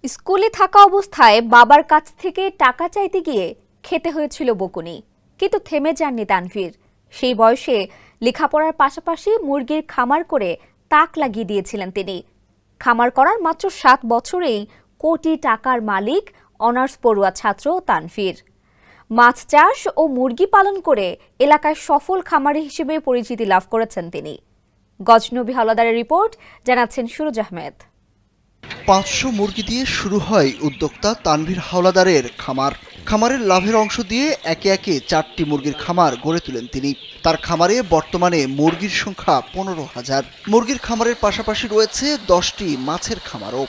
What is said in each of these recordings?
স্কুলে থাকা অবস্থায় বাবার কাছ থেকে টাকা চাইতে গিয়ে খেতে হয়েছিল বকুনি, কিন্তু থেমে যাননি তানভীর। সেই বয়সে লেখাপড়ার পাশাপাশি মুরগির খামার করে তাক লাগিয়ে দিয়েছিলেন তিনি। খামার করার মাত্র 7 বছরেই কোটি টাকার মালিক অনার্স পড়ুয়া ছাত্র তানভীর। মাছ চাষ ও মুরগি পালন করে এলাকায় সফল খামারি হিসেবে পরিচিতি লাভ করেছেন তিনি। গজনবী হাওলাদারের রিপোর্ট, জানাচ্ছেন সুরজ আহমেদ। 500 মুরগি দিয়ে শুরু হয় উদ্যোক্তা তানভীর হাওলাদারের খামার। খামারের লাভের অংশ দিয়ে একে একে 4টি মুরগির খামার গড়ে তোলেন তিনি। তার খামারে বর্তমানে মুরগির সংখ্যা 15,000। মুরগির খামারের পাশাপাশি রয়েছে 10টি মাছের খামারও।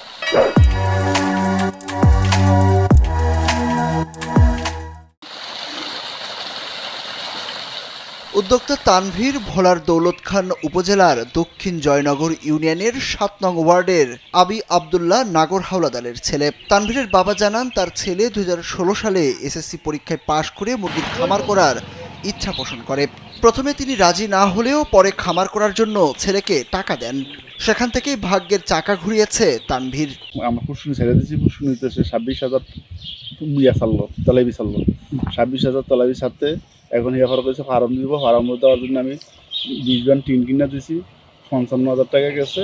উদ্যোক্তা তানভীর ভোলার দৌলত খান উপজেলার দক্ষিণ জয়নগর ইউনিয়নের 7 নং ওয়ার্ডের আবি আব্দুল্লাহ নাগর হাওলাদারের ছেলে। তানভীরের বাবা জানান, তার ছেলে 2016 সালে এসএসসি পরীক্ষায় পাশ করে মুরগির খামার করার ইচ্ছা পোষণ করে। প্রথমে তিনি রাজি না হলেও পরে খামার করার জন্য ছেলেকে টাকা দেন। সেখান থেকেই ভাগ্যের চাকা ঘুরিয়েছে তানভীর। আমরা কুসুনি ছেড়ে দিয়েছি, কুসুনিতে 26,000 ইয়া ছাড়লো, তলাবি ছাড়লো। 26,000 তলাবি ছাড়তে এখন ইয়া খরচ হয়েছে ফার্ম দিব। ফার্ম দেওয়ার জন্য আমি 20 বান টিন কিনা দিয়েছি, 55,000 টাকা গেছে।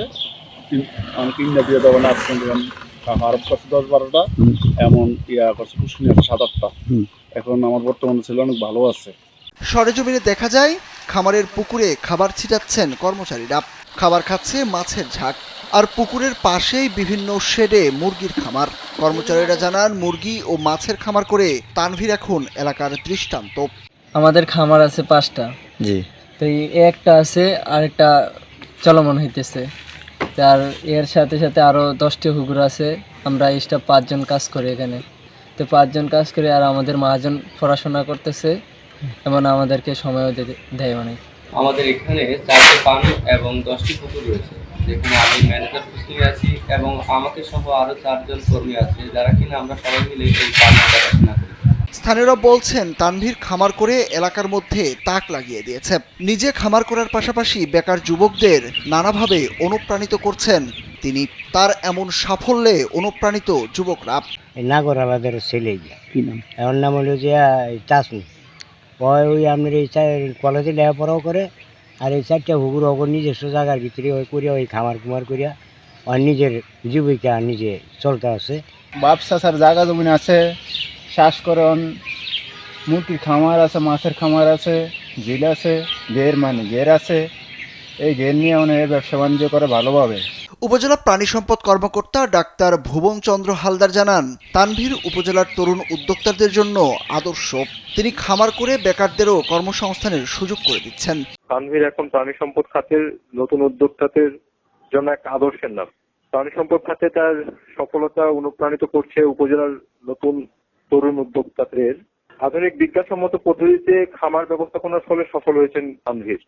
আমি কিনা দিয়ে দেবো না, ফার্ম করছে 10-12টা, এমন ইয়া করছে কুসুনি আছে 7-8টা। এখন আমার বর্তমানে ছেলে অনেক ভালো আছে। সরেজমিনে দেখা যায় খামারের পুকুরে খাবার ছিটাচ্ছেন কর্মচারীরা। খাবার খাচ্ছে মাছের ঝাঁক। আর পুকুরের পাশেই বিভিন্ন শেডে মুরগির খামার। কর্মচারীরা জানান, মুরগি ও মাছের খামার করে তানভীর এখন এলাকার দৃষ্টান্ত। আমাদের খামার আছে 5টা, জি। তো একটা আছে, আরেকটা চলমান হইতেছে। আর এর সাথে সাথে আরো 10টি পুকুর আছে। আমরা স্টাফ 5 জন কাজ করি এখানে। তো 5 জন কাজ করে, আর আমাদের মহাজন পড়াশোনা করতেছে এবং আমাদেরকে সময়ও দেয় অনেক। আমাদের এখানে 4টি পান এবং 10টি পুকুর রয়েছে, যেখানে আমি ম্যানেজার পোস্টিংয়ে আছি এবং আমাকে সহ আরও 4 জন কর্মী আছে, যারা কিনা আমরা সবাই মিলে এই পানের দেখাশোনা করি। স্থানীয়রা বলছেন, তানভীর খামার করে এলাকার মধ্যে তাক লাগিয়ে দিয়েছে। নিজে খামার করার পাশাপাশি বেকার যুবকদের নানাভাবে অনুপ্রাণিত করছেন তিনি। তার এমন সাফল্যে অনুপ্রাণিত যুবকরা। নাগর আলাদের ছেলে, কি নাম? এর নাম হলো যে চাষমি। ওই আপনার এই কলেজে লেখাপড়াও করে, আর এই 4টা পুকুর ওপর নিজস্ব জায়গার ভিতরে ওই করিয়া ওই খামার কুমার করিয়া আর নিজের জীবিকা নিজে চলতে আছে। ব্যবসার জায়গা জমিন আছে, চাষ করেন, মুরগির খামার আছে, মাছের খামার আছে, ঝিল আছে, ঘের আছে। এই ঘের নিয়ে অনেক ব্যবসা বাণিজ্য করে ভালোভাবে। উপজেলা প্রাণী সম্পদ কর্মকর্তা ডাক্তার ভুবন চন্দ্র হালদার জানান, তানভীর উপজেলার তরুণ উদ্যোক্তাদের জন্য আদর্শ। তিনি খামার করে বেকারদেরও কর্মসংস্থানের সুযোগ করে দিচ্ছেন। তানভীর এখন প্রাণী সম্পদ খাতের নতুন উদ্যোক্তাদের জন্য এক আদর্শের নাম। প্রাণী সম্পদ খাতে তার সফলতা অনুপ্রাণিত করছে উপজেলার নতুন তরুণ উদ্যোক্তাদের। আধুনিক বিজ্ঞানসম্মত পদ্ধতিতে খামার ব্যবস্থাপনার ফলে সফল হয়েছেন তানভীর।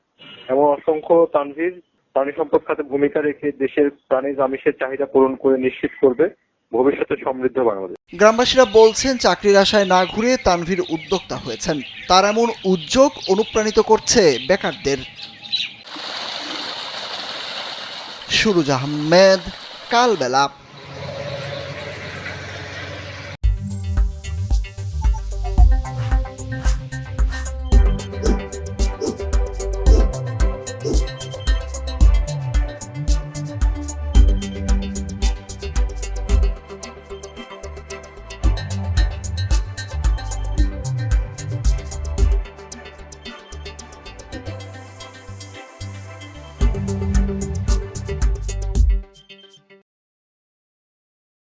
এমন অসংখ্য তানভীর প্রাণী সম্পদ খাতে ভূমিকা রেখে দেশের প্রাণী আমিষের চাহিদা পূরণ করে নিশ্চিত করবে ভবিষ্যতে সমৃদ্ধ বাংলাদেশ। গ্রামবাসীরা বলছেন, চাকরির আশায় না ঘুরে তানভীর উদ্যোক্তা হয়েছেন। তার এমন উদ্যোগ অনুপ্রাণিত করছে বেকারদের। সুরজ আহমেদ, কালবেলা।